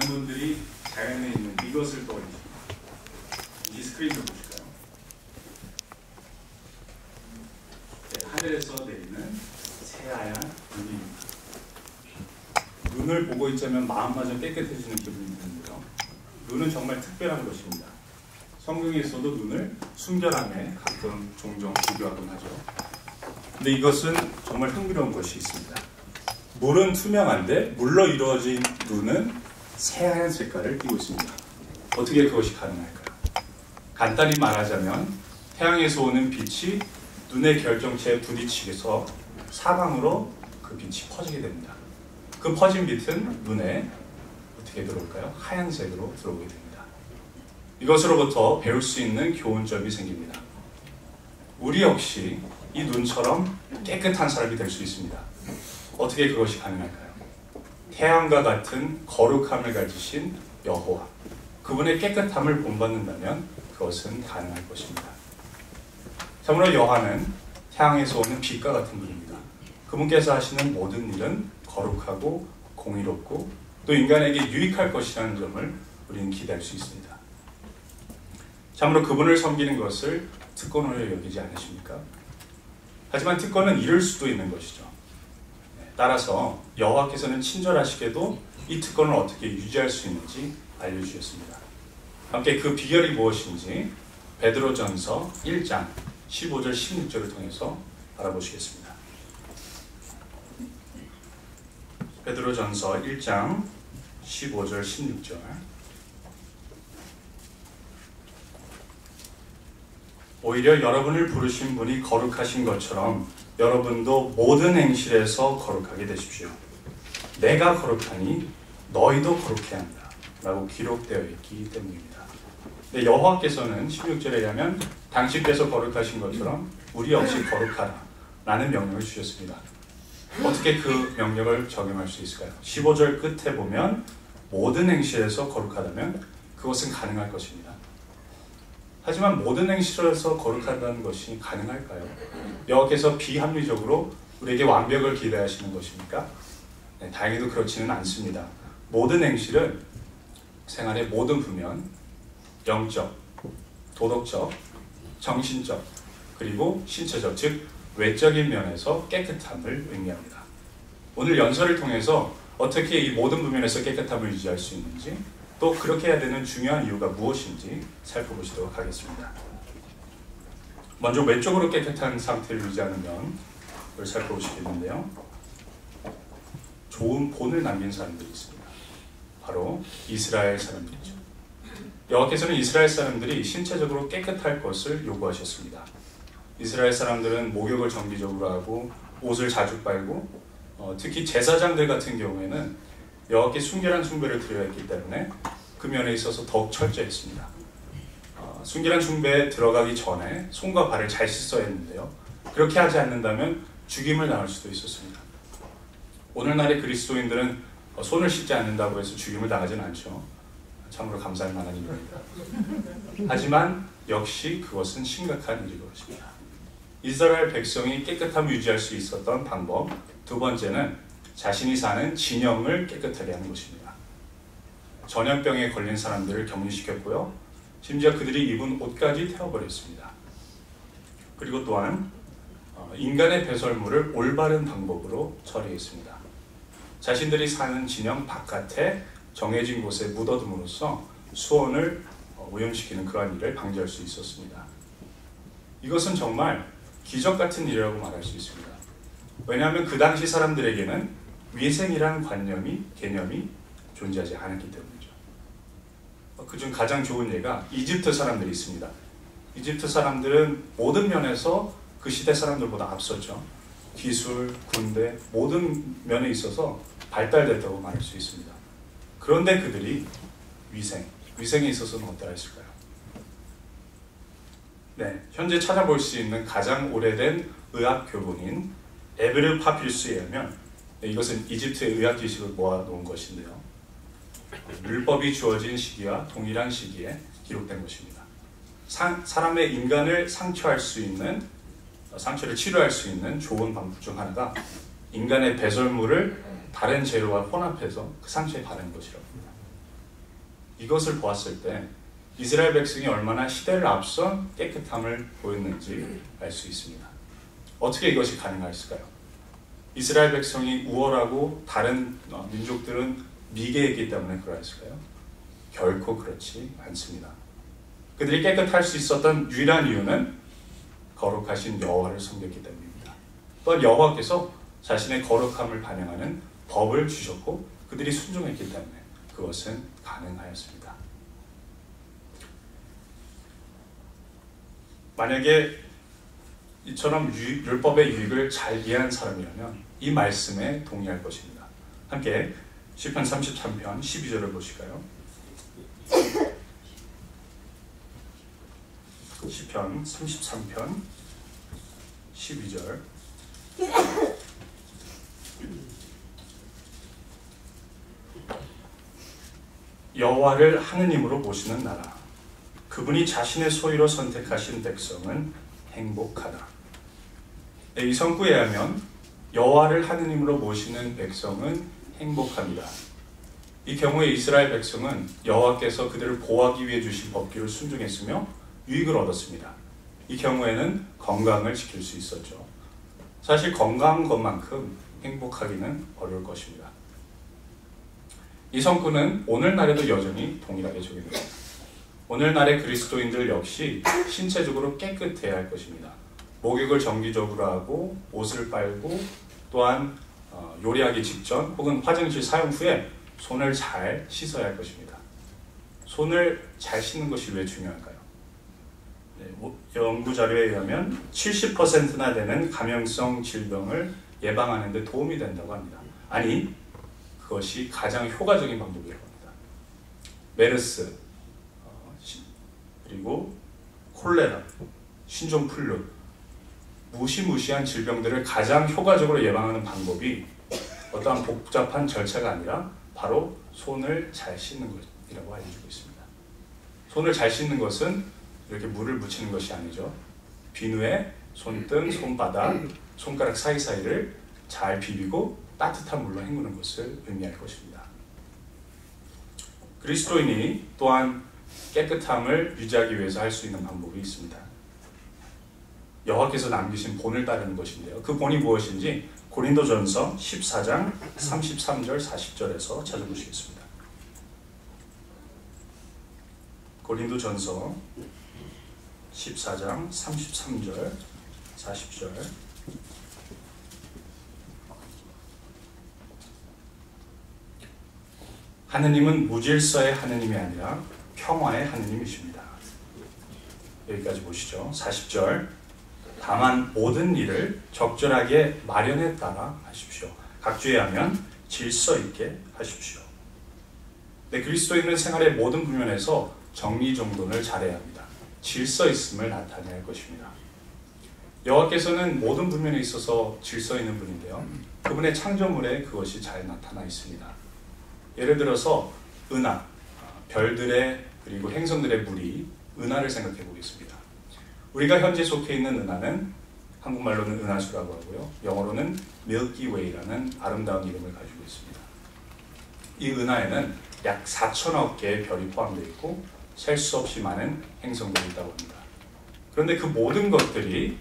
분들이 자연에 있는 이것을 떠올리십니다. 이 스크린을 보실까요? 네, 하늘에서 내리는 새하얀 눈입니다. 눈을 보고 있자면 마음마저 깨끗해지는 기분이 드는데요. 눈은 정말 특별한 것입니다. 성경에서도 눈을 순결함에 가끔 종종 비교하곤 하죠. 근데 이것은 정말 흥미로운 것이 있습니다. 물은 투명한데 물로 이루어진 눈은 새하얀 색깔을 띠고 있습니다. 어떻게 그것이 가능할까요? 간단히 말하자면 태양에서 오는 빛이 눈의 결정체에 부딪히면서 사방으로 그 빛이 퍼지게 됩니다. 그 퍼진 빛은 눈에 어떻게 들어올까요? 하얀색으로 들어오게 됩니다. 이것으로부터 배울 수 있는 교훈점이 생깁니다. 우리 역시 이 눈처럼 깨끗한 사람이 될 수 있습니다. 어떻게 그것이 가능할까요? 태양과 같은 거룩함을 가지신 여호와, 그분의 깨끗함을 본받는다면 그것은 가능할 것입니다. 참으로 여호와는 태양에서 오는 빛과 같은 분입니다. 그분께서 하시는 모든 일은 거룩하고 공의롭고 또 인간에게 유익할 것이라는 점을 우리는 기대할 수 있습니다. 참으로 그분을 섬기는 것을 특권으로 여기지 않으십니까? 하지만 특권은 잃을 수도 있는 것이죠. 따라서 여호와께서는 친절하시게도 이 특권을 어떻게 유지할 수 있는지 알려주셨습니다. 함께 그 비결이 무엇인지 베드로전서 1장 15절 16절을 통해서 알아보시겠습니다. 베드로전서 1장 15절 16절. 오히려 여러분을 부르신 분이 거룩하신 것처럼 여러분도 모든 행실에서 거룩하게 되십시오. 내가 거룩하니 너희도 거룩해야 한다 라고 기록되어 있기 때문입니다. 근데 여호와께서는 16절에 의하면 당신께서 거룩하신 것처럼 우리 역시 거룩하라 라는 명령을 주셨습니다. 어떻게 그 명령을 적용할 수 있을까요? 15절 끝에 보면 모든 행실에서 거룩하다면 그것은 가능할 것입니다. 하지만 모든 행실에서 거룩하다는 것이 가능할까요? 여호와께서 비합리적으로 우리에게 완벽을 기대하시는 것입니까? 네, 다행히도 그렇지는 않습니다. 모든 행실은 생활의 모든 부면, 영적, 도덕적, 정신적, 그리고 신체적, 즉 외적인 면에서 깨끗함을 의미합니다. 오늘 연설을 통해서 어떻게 이 모든 부면에서 깨끗함을 유지할 수 있는지, 또 그렇게 해야 되는 중요한 이유가 무엇인지 살펴보시도록 하겠습니다. 먼저 외적으로 깨끗한 상태를 유지하는 면을 살펴보시겠는데요. 좋은 본을 남긴 사람들이 있습니다. 바로 이스라엘 사람들이죠. 여호와께서는 이스라엘 사람들이 신체적으로 깨끗할 것을 요구하셨습니다. 이스라엘 사람들은 목욕을 정기적으로 하고 옷을 자주 빨고 특히 제사장들 같은 경우에는 여호와께 순결한 숭배를 드려야 했기 때문에 그 면에 있어서 더욱 철저했습니다. 순결한 숭배에 들어가기 전에 손과 발을 잘 씻어야 했는데요. 그렇게 하지 않는다면 죽임을 당할 수도 있었습니다. 오늘날의 그리스도인들은 손을 씻지 않는다고 해서 죽임을 당하지는 않죠. 참으로 감사할 만한 일입니다. 하지만 역시 그것은 심각한 일인 것입니다. 이스라엘 백성이 깨끗함을 유지할 수 있었던 방법, 두 번째는 자신이 사는 진영을 깨끗하게 하는 것입니다. 전염병에 걸린 사람들을 격리시켰고요. 심지어 그들이 입은 옷까지 태워버렸습니다. 그리고 또한 인간의 배설물을 올바른 방법으로 처리했습니다. 자신들이 사는 진영 바깥에 정해진 곳에 묻어둠으로써 수온을 오염시키는 그러한 일을 방지할 수 있었습니다. 이것은 정말 기적 같은 일이라고 말할 수 있습니다. 왜냐하면 그 당시 사람들에게는 위생이라는 개념이 존재하지 않았기 때문이죠. 그중 가장 좋은 예가 이집트 사람들이 있습니다. 이집트 사람들은 모든 면에서 그 시대 사람들보다 앞섰죠. 기술, 군대, 모든 면에 있어서 발달됐다고 말할 수 있습니다. 그런데 그들이 위생에 있어서는 어떠하 했을까요? 네, 현재 찾아볼 수 있는 가장 오래된 의학 교본인 에베르 파피루스에 의하면 이것은 이집트의 의학 지식을 모아놓은 것인데요. 율법이 주어진 시기와 동일한 시기에 기록된 것입니다. 사람의 인간을 상처를 치료할 수 있는 좋은 방법 중 하나가 인간의 배설물을 다른 재료와 혼합해서 그 상처에 바르는 것이라고 합니다. 이것을 보았을 때 이스라엘 백성이 얼마나 시대를 앞선 깨끗함을 보였는지 알 수 있습니다. 어떻게 이것이 가능했을까요? 이스라엘 백성이 우월하고 다른 민족들은 미개했기 때문에 그러했을까요? 결코 그렇지 않습니다. 그들이 깨끗할 수 있었던 유일한 이유는 거룩하신 여호와를 섬겼기 때문입니다. 또한 여호와께서 자신의 거룩함을 반영하는 법을 주셨고 그들이 순종했기 때문에 그것은 가능하였습니다. 만약에 이처럼 율법의 유익을 잘 이해한 사람이라면 이 말씀에 동의할 것입니다. 함께 시편 33편 12절을 보실까요? 시편 33편 12절 여호와를 하느님으로 모시는 나라 그분이 자신의 소유로 선택하신 백성은 행복하다. 이 성구에 하면 여호와를 하느님으로 모시는 백성은 행복합니다. 이 경우에 이스라엘 백성은 여호와께서 그들을 보호하기 위해 주신 법규를 순종했으며 유익을 얻었습니다. 이 경우에는 건강을 지킬 수 있었죠. 사실 건강한 것만큼 행복하기는 어려울 것입니다. 이 성구는 오늘날에도 여전히 동일하게 적용됩니다. 오늘날의 그리스도인들 역시 신체적으로 깨끗해야 할 것입니다. 목욕을 정기적으로 하고 옷을 빨고 또한 요리하기 직전 혹은 화장실 사용 후에 손을 잘 씻어야 할 것입니다. 손을 잘 씻는 것이 왜 중요할까요? 연구 자료에 의하면 70%나 되는 감염성 질병을 예방하는 데 도움이 된다고 합니다. 아니, 그것이 가장 효과적인 방법이라고 합니다. 메르스, 그리고 콜레라, 신종플루, 무시무시한 질병들을 가장 효과적으로 예방하는 방법이 어떠한 복잡한 절차가 아니라 바로 손을 잘 씻는 것이라고 알려주고 있습니다. 손을 잘 씻는 것은 이렇게 물을 묻히는 것이 아니죠. 비누에 손등, 손바닥, 손가락 사이사이를 잘 비비고 따뜻한 물로 헹구는 것을 의미할 것입니다. 그리스도인이 또한 깨끗함을 유지하기 위해서 할 수 있는 방법이 있습니다. 여호와께서 남기신 본을 따르는 것인데요. 그 본이 무엇인지 고린도전서 14장 33절 40절에서 찾아보시겠습니다. 고린도전서 14장 33절 40절 하느님은 무질서의 하느님이 아니라 평화의 하느님이십니다. 여기까지 보시죠. 40절 다만 모든 일을 적절하게 마련에 따라 하십시오. 각주에 하면 질서 있게 하십시오. 네, 그리스도인은 생활의 모든 부면에서 정리정돈을 잘해야 합니다. 질서 있음을 나타내야 할 것입니다. 여호와께서는 모든 부면에 있어서 질서 있는 분인데요. 그분의 창조물에 그것이 잘 나타나 있습니다. 예를 들어서 은하, 별들의 그리고 행성들의 무리, 은하를 생각해 보겠습니다. 우리가 현재 속해 있는 은하는 한국말로는 은하수라고 하고요. 영어로는 밀키웨이라는 아름다운 이름을 가지고 있습니다. 이 은하에는 약 4천억 개의 별이 포함되어 있고 셀 수 없이 많은 행성들이 있다고 합니다. 그런데 그 모든 것들이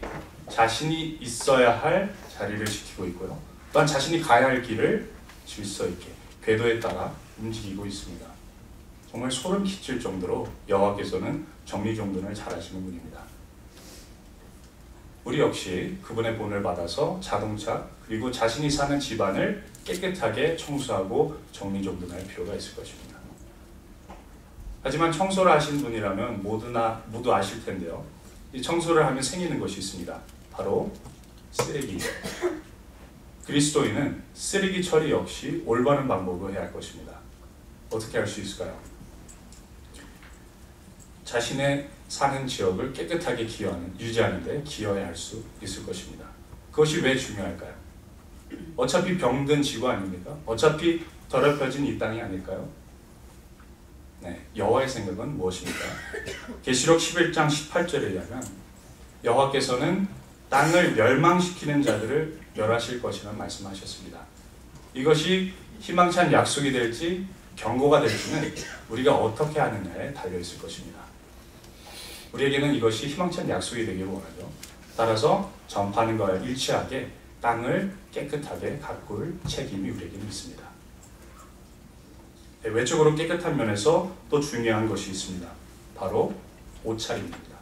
자신이 있어야 할 자리를 지키고 있고요. 또한 자신이 가야 할 길을 질서 있게 궤도에 따라 움직이고 있습니다. 정말 소름 끼칠 정도로 여호와께서는 정리정돈을 잘하시는 분입니다. 우리 역시 그분의 본을 받아서 자동차 그리고 자신이 사는 집안을 깨끗하게 청소하고 정리정돈할 필요가 있을 것입니다. 하지만 청소를 하신 분이라면 모두 아실 텐데요. 이 청소를 하면 생기는 것이 있습니다. 바로 쓰레기. 그리스도인은 쓰레기 처리 역시 올바른 방법으로 해야 할 것입니다. 어떻게 할 수 있을까요? 자신의 사는 지역을 깨끗하게 유지하는 데 기여해야 할 수 있을 것입니다. 그것이 왜 중요할까요? 어차피 병든 지구 아닙니까? 어차피 더럽혀진 이 땅이 아닐까요? 네, 여호와의 생각은 무엇입니까? 계시록 11장 18절에 의하면 여호와께서는 땅을 멸망시키는 자들을 멸하실 것이라는 말씀하셨습니다. 이것이 희망찬 약속이 될지 경고가 될지는 우리가 어떻게 하느냐에 달려있을 것입니다. 우리에게는 이것이 희망찬 약속이 되길 원하죠. 따라서 전파하는 것과 일치하게 땅을 깨끗하게 가꿀 책임이 우리에게는 있습니다. 외적으로 깨끗한 면에서 또 중요한 것이 있습니다. 바로 옷차림입니다.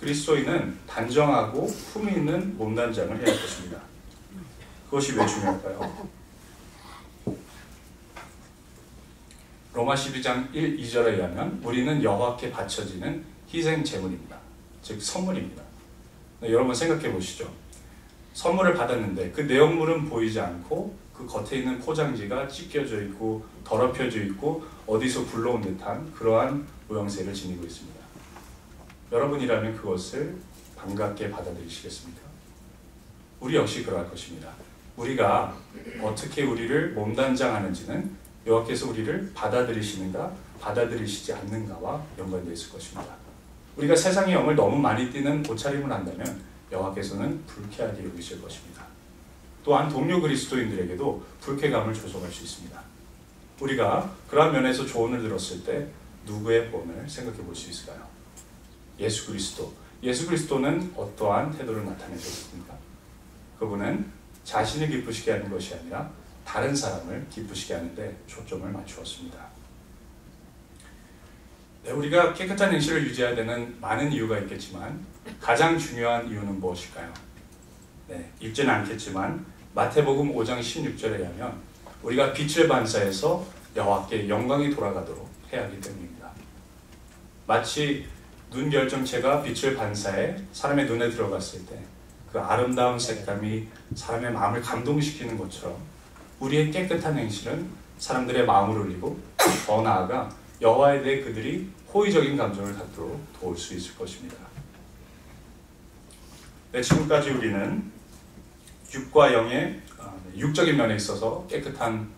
그리스도인은 단정하고 품위 있는 몸단장을 해야 할 것입니다. 그것이 왜 중요할까요? 로마 12장 1, 2절에 의하면 우리는 여호와께 바쳐지는 희생 제물입니다. 즉 선물입니다. 네, 여러분 생각해 보시죠. 선물을 받았는데 그 내용물은 보이지 않고 그 겉에 있는 포장지가 찢겨져 있고 더럽혀져 있고 어디서 굴러온 듯한 그러한 모양새를 지니고 있습니다. 여러분이라면 그것을 반갑게 받아들이시겠습니까? 우리 역시 그러할 것입니다. 우리가 어떻게 우리를 몸단장하는지는 여호와께서 우리를 받아들이시는가 받아들이시지 않는가와 연관되어 있을 것입니다. 우리가 세상의 영을 너무 많이 띠는 옷차림을 한다면 여호와께서는 불쾌하게 여기실 것입니다. 또한 동료 그리스도인들에게도 불쾌감을 조성할 수 있습니다. 우리가 그러한 면에서 조언을 들었을 때 누구의 본을 생각해 볼 수 있을까요? 예수 그리스도. 예수 그리스도는 어떠한 태도를 나타내셨습니까? 그분은 자신을 기쁘시게 하는 것이 아니라 다른 사람을 기쁘시게 하는데 초점을 맞추었습니다. 네, 우리가 깨끗한 행실을 유지해야 되는 많은 이유가 있겠지만 가장 중요한 이유는 무엇일까요? 네, 읽지는 않겠지만 마태복음 5장 16절에 의하면 우리가 빛을 반사해서 여호와께 영광이 돌아가도록 해야 하기 때문입니다. 마치 눈 결정체가 빛을 반사해 사람의 눈에 들어갔을 때 그 아름다운 색감이 사람의 마음을 감동시키는 것처럼 우리의 깨끗한 행실은 사람들의 마음을 울리고 더 나아가 여호와에 대해 그들이 호의적인 감정을 갖도록 도울 수 있을 것입니다. 네, 지금까지 우리는 육과 영의 육적인 면에 있어서 깨끗한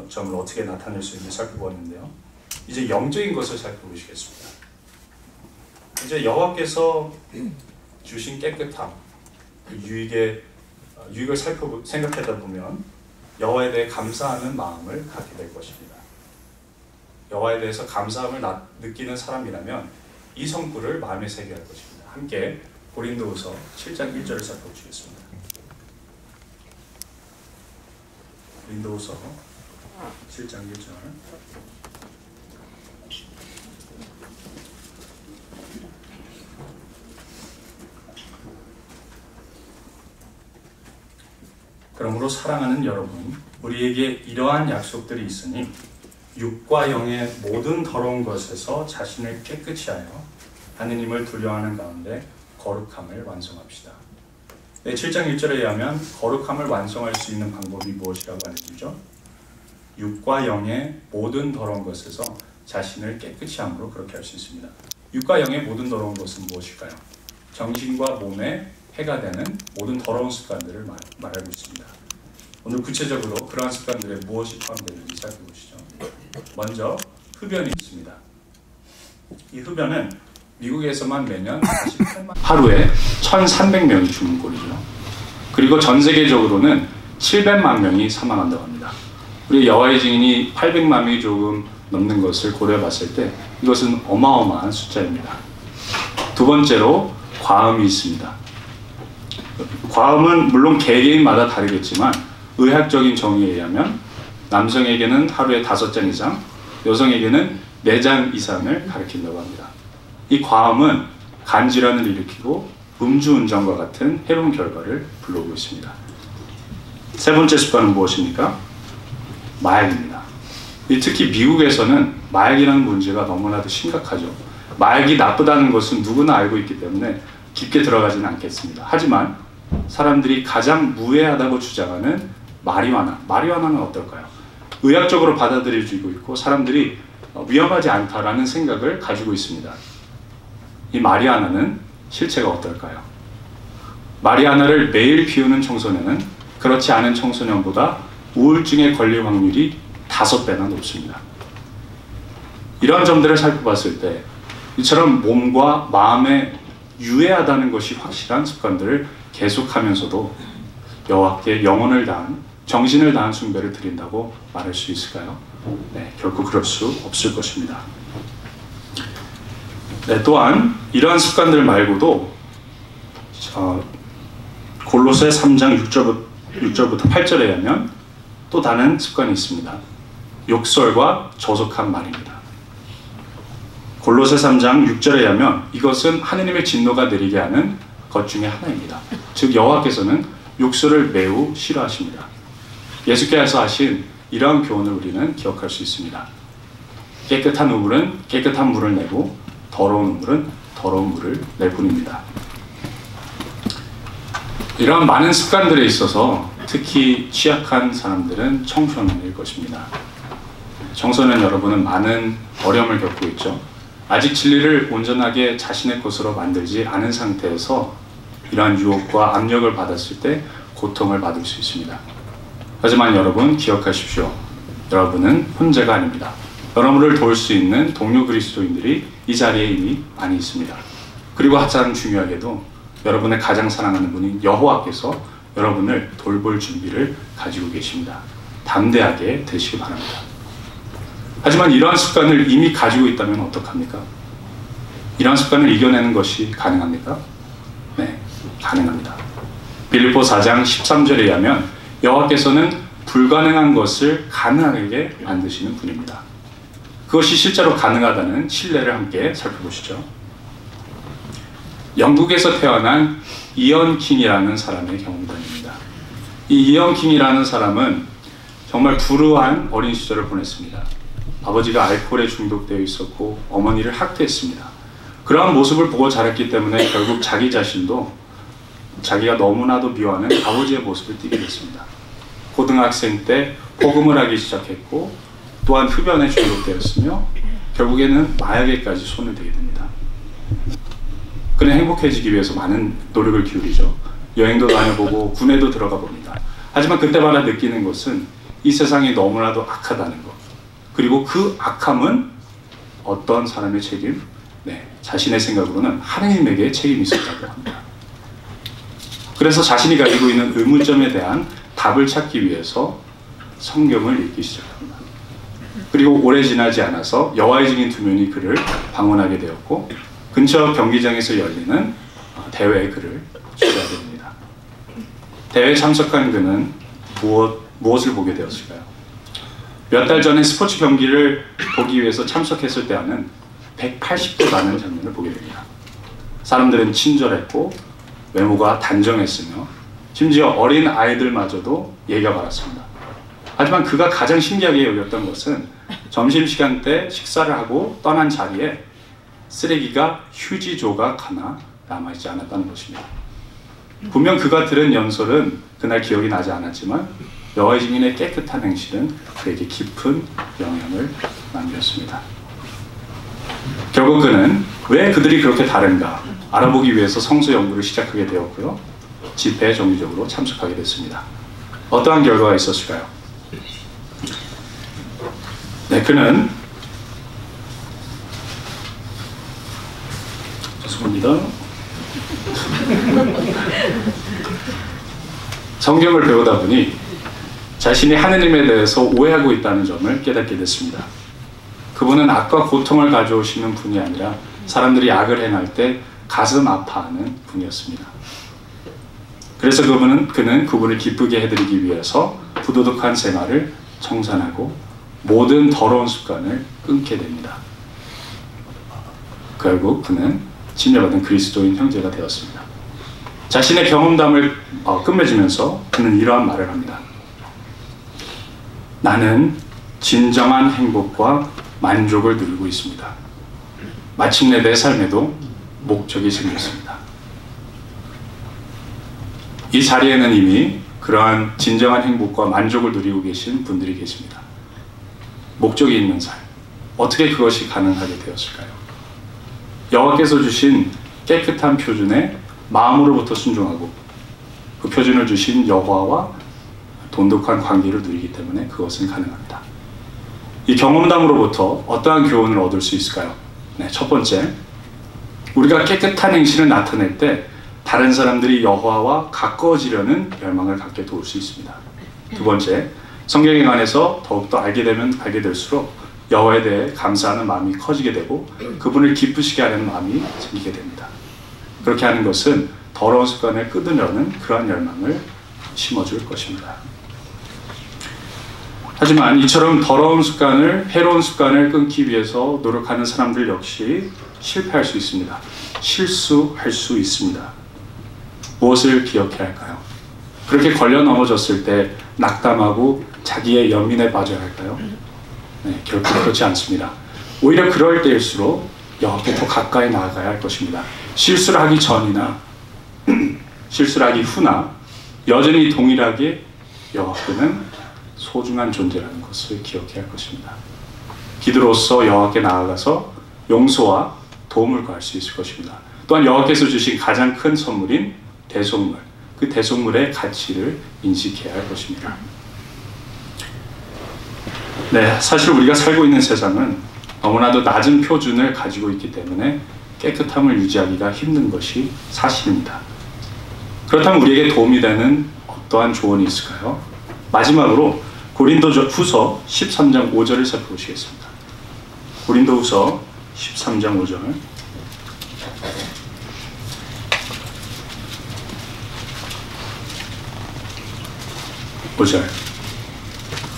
점을 어떻게 나타낼 수 있는지 살펴보았는데요. 이제 영적인 것을 살펴보시겠습니다. 이제 여호와께서 주신 깨끗함, 그 유익을 생각하다 보면 여호와에 대해 감사하는 마음을 갖게 될 것입니다. 여호와에 대해서 감사함을 느끼는 사람이라면 이 성구를 마음에 새겨야 할 것입니다. 함께 고린도후서 7장 1절을 살펴보시겠습니다. 고린도후서 7장 1절. 그러므로 사랑하는 여러분, 우리에게 이러한 약속들이 있으니 육과 영의 모든 더러운 것에서 자신을 깨끗이 하여 하느님을 두려워하는 가운데 거룩함을 완성합시다. 네, 7장 1절에 의하면 거룩함을 완성할 수 있는 방법이 무엇이라고 알려주죠? 육과 영의 모든 더러운 것에서 자신을 깨끗이 함으로 그렇게 할 수 있습니다. 육과 영의 모든 더러운 것은 무엇일까요? 정신과 몸에 해가 되는 모든 더러운 습관들을 말하고 있습니다. 오늘 구체적으로 그러한 습관들에 무엇이 포함되는지 살펴보시죠. 먼저 흡연이 있습니다. 이 흡연은 미국에서만 매년 48만 하루에 1,300명이 죽는 꼴이죠. 그리고 전 세계적으로는 700만 명이 사망한다고 합니다. 우리 여호와의 증인이 800만 명이 조금 넘는 것을 고려해 봤을 때 이것은 어마어마한 숫자입니다. 두 번째로 과음이 있습니다. 과음은 물론 개개인마다 다르겠지만 의학적인 정의에 의하면 남성에게는 하루에 5잔 이상, 여성에게는 4잔 이상을 가리킨다고 합니다. 이 과음은 간질환을 일으키고 음주운전과 같은 해로운 결과를 불러오고 있습니다. 세 번째 습관은 무엇입니까? 마약입니다. 특히 미국에서는 마약이라는 문제가 너무나도 심각하죠. 마약이 나쁘다는 것은 누구나 알고 있기 때문에 깊게 들어가지는 않겠습니다. 하지만 사람들이 가장 무해하다고 주장하는 마리화나는 어떨까요? 의학적으로 받아들여지고 있고 사람들이 위험하지 않다라는 생각을 가지고 있습니다. 이 마리화나는 실체가 어떨까요? 마리화나를 매일 피우는 청소년은 그렇지 않은 청소년보다 우울증에 걸릴 확률이 5배나 높습니다. 이러한 점들을 살펴봤을 때 이처럼 몸과 마음에 유해하다는 것이 확실한 습관들을 계속하면서도 여호와께 영혼을 다한 정신을 다한 숭배를 드린다고 말할 수 있을까요? 네, 결코 그럴 수 없을 것입니다. 네, 또한 이러한 습관들 말고도 골로새 3장 6절부터 8절에 하면 또 다른 습관이 있습니다. 욕설과 저속한 말입니다. 골로새 3장 6절에 하면 이것은 하느님의 진노가 내리게 하는 것 중에 하나입니다. 즉 여호와께서는 욕설을 매우 싫어하십니다. 예수께서 하신 이러한 교훈을 우리는 기억할 수 있습니다. 깨끗한 우물은 깨끗한 물을 내고 더러운 우물은 더러운 물을 낼 뿐입니다. 이러한 많은 습관들에 있어서 특히 취약한 사람들은 청소년일 것입니다. 청소년 여러분은 많은 어려움을 겪고 있죠. 아직 진리를 온전하게 자신의 것으로 만들지 않은 상태에서 이러한 유혹과 압력을 받았을 때 고통을 받을 수 있습니다. 하지만 여러분 기억하십시오. 여러분은 혼자가 아닙니다. 여러분을 도울 수 있는 동료 그리스도인들이 이 자리에 이미 많이 있습니다. 그리고 가장 중요하게도 여러분의 가장 사랑하는 분인 여호와께서 여러분을 돌볼 준비를 가지고 계십니다. 담대하게 되시기 바랍니다. 하지만 이러한 습관을 이미 가지고 있다면 어떡합니까? 이러한 습관을 이겨내는 것이 가능합니까? 네, 가능합니다. 빌립보 4장 13절에 의하면 여호와께서는 불가능한 것을 가능하게 만드시는 분입니다. 그것이 실제로 가능하다는 신뢰를 함께 살펴보시죠. 영국에서 태어난 이언 킹이라는 사람의 경험담입니다. 이 이언 킹이라는 사람은 정말 불우한 어린 시절을 보냈습니다. 아버지가 알코올에 중독되어 있었고 어머니를 학대했습니다. 그러한 모습을 보고 자랐기 때문에 결국 자기 자신도 자기가 너무나도 미워하는 아버지의 모습을 띠게 됐습니다. 고등학생 때 복음을 하기 시작했고 또한 흡연에 중독되었으며 결국에는 마약에까지 손을 대게 됩니다. 그는 행복해지기 위해서 많은 노력을 기울이죠. 여행도 다녀보고 군에도 들어가 봅니다. 하지만 그때마다 느끼는 것은 이 세상이 너무나도 악하다는 것, 그리고 그 악함은 어떤 사람의 책임? 네, 자신의 생각으로는 하나님에게 책임이 있었다고 합니다. 그래서 자신이 가지고 있는 의문점에 대한 답을 찾기 위해서 성경을 읽기 시작합니다. 그리고 오래 지나지 않아서 여호와의 증인 2명이 그를 방문하게 되었고 근처 경기장에서 열리는 대회에 그를 초대하게 됩니다. 대회에 참석한 그는 무엇을 보게 되었을까요? 몇 달 전에 스포츠 경기를 보기 위해서 참석했을 때와는 180도 다른 장면을 보게 됩니다. 사람들은 친절했고 외모가 단정했으며 심지어 어린 아이들마저도 예가 바랐습니다. 하지만 그가 가장 신기하게 여겼던 것은 점심시간 때 식사를 하고 떠난 자리에 쓰레기가 휴지 조각 하나 남아있지 않았다는 것입니다. 분명 그가 들은 연설은 그날 기억이 나지 않았지만 여호와의 증인의 깨끗한 행실은 그에게 깊은 영향을 남겼습니다. 결국 그는 왜 그들이 그렇게 다른가 알아보기 위해서 성서 연구를 시작하게 되었고요. 집회에 정기적으로 참석하게 됐습니다. 어떠한 결과가 있었을까요? 네, 그는 죄송합니다. 성경을 배우다 보니 자신이 하느님에 대해서 오해하고 있다는 점을 깨닫게 됐습니다. 그분은 악과 고통을 가져오시는 분이 아니라 사람들이 악을 행할 때 가슴 아파하는 분이었습니다. 그래서 그는 그분을 기쁘게 해드리기 위해서 부도덕한 생활을 청산하고 모든 더러운 습관을 끊게 됩니다. 결국 그는 침례받은 그리스도인 형제가 되었습니다. 자신의 경험담을 끝맺으면서 그는 이러한 말을 합니다. 나는 진정한 행복과 만족을 누리고 있습니다. 마침내 내 삶에도 목적이 생겼습니다. 이 자리에는 이미 그러한 진정한 행복과 만족을 누리고 계신 분들이 계십니다. 목적이 있는 삶, 어떻게 그것이 가능하게 되었을까요? 여호와께서 주신 깨끗한 표준에 마음으로부터 순종하고 그 표준을 주신 여호와와 돈독한 관계를 누리기 때문에 그것은 가능합니다. 이 경험담으로부터 어떠한 교훈을 얻을 수 있을까요? 네, 첫 번째, 우리가 깨끗한 행실을 나타낼 때 다른 사람들이 여호와와 가까워지려는 열망을 갖게 도울 수 있습니다. 두 번째, 성경에 관해서 더욱더 알게 되면 알게 될수록 여호와에 대해 감사하는 마음이 커지게 되고 그분을 기쁘시게 하는 마음이 생기게 됩니다. 그렇게 하는 것은 더러운 습관을 끊으려는 그러한 열망을 심어줄 것입니다. 하지만 이처럼 더러운 습관을, 해로운 습관을 끊기 위해서 노력하는 사람들 역시 실패할 수 있습니다. 실수할 수 있습니다. 무엇을 기억해야 할까요? 그렇게 걸려 넘어졌을 때 낙담하고 자기의 연민에 빠져야 할까요? 네, 결코 그렇지 않습니다. 오히려 그럴 때일수록 여호와께 더 가까이 나아가야 할 것입니다. 실수를 하기 전이나 실수를 하기 후나 여전히 동일하게 여호와께는 소중한 존재라는 것을 기억해야 할 것입니다. 기도로서 여호와께 나아가서 용서와 도움을 구할 수 있을 것입니다. 또한 여호와께서 주신 가장 큰 선물인 대속물, 그 대속물의 가치를 인식해야 할 것입니다. 네, 사실 우리가 살고 있는 세상은 너무나도 낮은 표준을 가지고 있기 때문에 깨끗함을 유지하기가 힘든 것이 사실입니다. 그렇다면 우리에게 도움이 되는 어떠한 조언이 있을까요? 마지막으로 고린도후서 13장 5절을 살펴보시겠습니다. 고린도후서 13장 5절. 5절.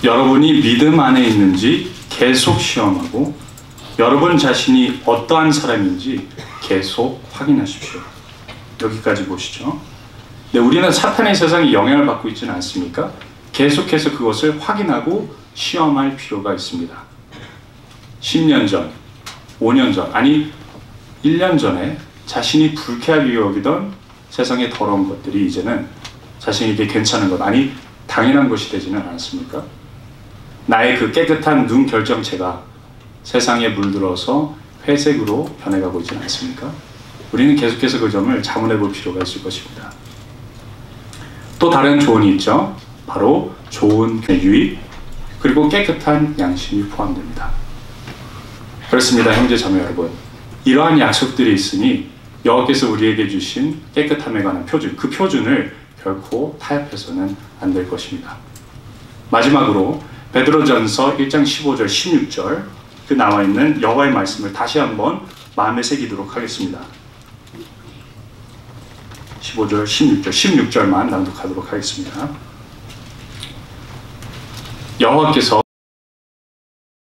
여러분이 믿음 안에 있는지 계속 시험하고 여러분 자신이 어떠한 사람인지 계속 확인하십시오. 여기까지 보시죠. 네, 우리는 사탄의 세상에 영향을 받고 있지는 않습니까? 계속해서 그것을 확인하고 시험할 필요가 있습니다. 10년 전, 5년 전, 아니 1년 전에 자신이 불쾌하게 여기던 세상의 더러운 것들이 이제는 자신에게 괜찮은 것, 아니 당연한 것이 되지는 않았습니까? 나의 그 깨끗한 눈 결정체가 세상에 물들어서 회색으로 변해가고 있지는 않습니까? 우리는 계속해서 그 점을 자문해 볼 필요가 있을 것입니다. 또 다른 조언이 있죠. 바로 좋은 유익 그리고 깨끗한 양심이 포함됩니다. 그렇습니다, 형제 자매 여러분. 이러한 약속들이 있으니 여호와께서 우리에게 주신 깨끗함에 관한 표준, 그 표준을 결코 타협해서는 안 될 것입니다. 마지막으로 베드로전서 1장 15절 16절 그 나와 있는 여호와의 말씀을 다시 한번 마음에 새기도록 하겠습니다. 15절 16절만 낭독하도록 하겠습니다. 여호와께서